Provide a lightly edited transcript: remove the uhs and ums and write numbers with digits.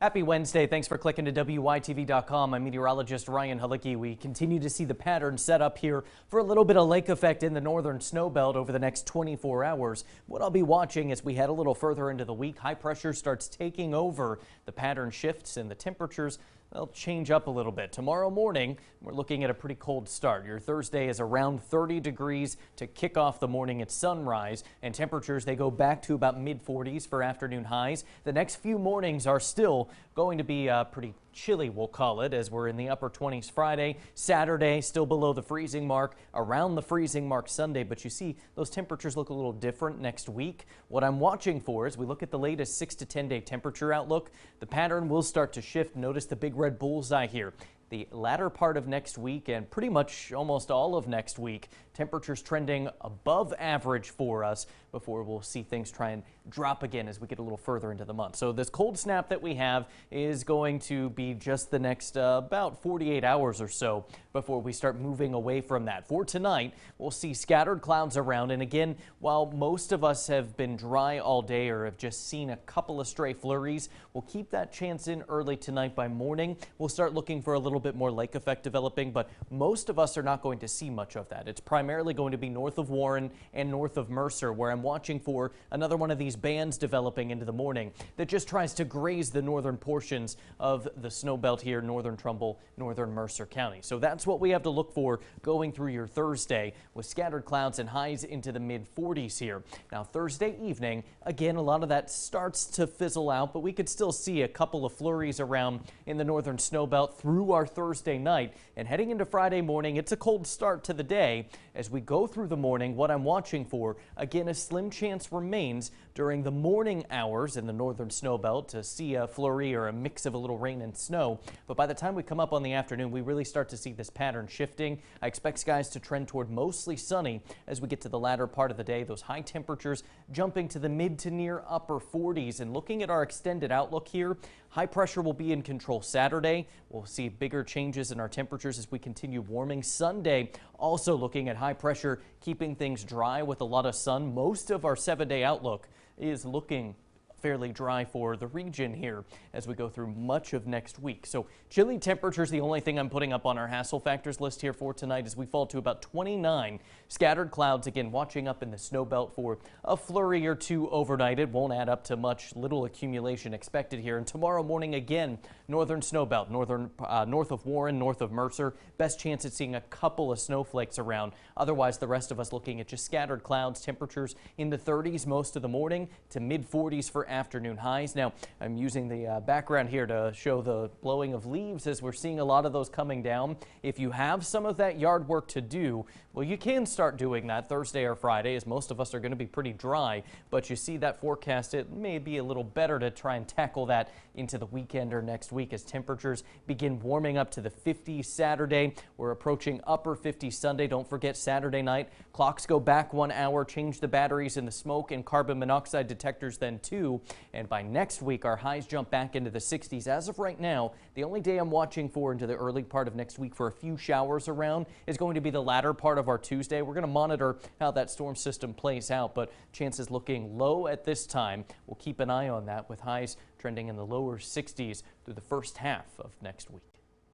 Happy Wednesday. Thanks for clicking to WYTV.com. I'm meteorologist Ryan Halicki. We continue to see the pattern set up here for a little bit of lake effect in the northern snow belt over the next 24 hours. What I'll be watching as we head a little further into the week, high pressure starts taking over. The pattern shifts and the temperatures they'll change up a little bit. Tomorrow morning, we're looking at a pretty cold start. Your Thursday is around 30 degrees to kick off the morning at sunrise, and temperatures, they go back to about mid-40s for afternoon highs. The next few mornings are still going to be pretty chilly, we'll call it, as we're in the upper 20s Friday. Saturday, still below the freezing mark, around the freezing mark Sunday, but you see those temperatures look a little different next week. What I'm watching for as we look at the latest 6 to 10 day temperature outlook, the pattern will start to shift. Notice the big red bullseye here. The latter part of next week and pretty much almost all of next week, temperatures trending above average for us before we'll see things try and drop again as we get a little further into the month. So this cold snap that we have is going to be just the next about 48 hours or so before we start moving away from that. For tonight, we'll see scattered clouds around. And again, while most of us have been dry all day or have just seen a couple of stray flurries, we'll keep that chance in early tonight. By morning, we'll start looking for a little bit more lake effect developing, but most of us are not going to see much of that. It's primarily going to be north of Warren and north of Mercer, where I'm watching for another one of these bands developing into the morning that just tries to graze the northern portions of the snow belt here, northern Trumbull, northern Mercer County. So that's what we have to look for going through your Thursday, with scattered clouds and highs into the mid-40s here. Now Thursday evening, again, a lot of that starts to fizzle out, but we could still see a couple of flurries around in the northern snow belt through our Thursday night. And heading into Friday morning, it's a cold start to the day. As we go through the morning, what I'm watching for, again, a slim chance remains during the morning hours in the northern snow belt to see a flurry or a mix of a little rain and snow. But by the time we come up on the afternoon, we really start to see this pattern shifting. I expect skies to trend toward mostly sunny as we get to the latter part of the day. Those high temperatures jumping to the mid to near upper 40s. And looking at our extended outlook here, high pressure will be in control Saturday. We'll see bigger changes in our temperatures as we continue warming. Sunday, also looking at high pressure, keeping things dry with a lot of sun. Most of our 7-day outlook is looking fairly dry for the region here as we go through much of next week. So chilly temperatures, the only thing I'm putting up on our hassle factors list here for tonight as we fall to about 29. Scattered clouds, again, watching up in the snow belt for a flurry or two overnight. It won't add up to much, little accumulation expected here. And tomorrow morning, again, northern snow belt, north of Warren, north of Mercer. Best chance at seeing a couple of snowflakes around. Otherwise, the rest of us looking at just scattered clouds, temperatures in the 30s most of the morning to mid 40s for afternoon highs. Now, I'm using the background here to show the blowing of leaves as we're seeing a lot of those coming down. If you have some of that yard work to do, well, you can start doing that Thursday or Friday, as most of us are going to be pretty dry. But you see that forecast, it may be a little better to try and tackle that into the weekend or next week as temperatures begin warming up to the 50s Saturday. We're approaching upper 50s Sunday. Don't forget Saturday night, clocks go back 1 hour, change the batteries in the smoke and carbon monoxide detectors then too. And by next week, our highs jump back into the 60s. As of right now, the only day I'm watching for into the early part of next week for a few showers around is going to be the latter part of our Tuesday. We're going to monitor how that storm system plays out, but chances looking low at this time. We'll keep an eye on that with highs trending in the lower 60s through the first half of next week.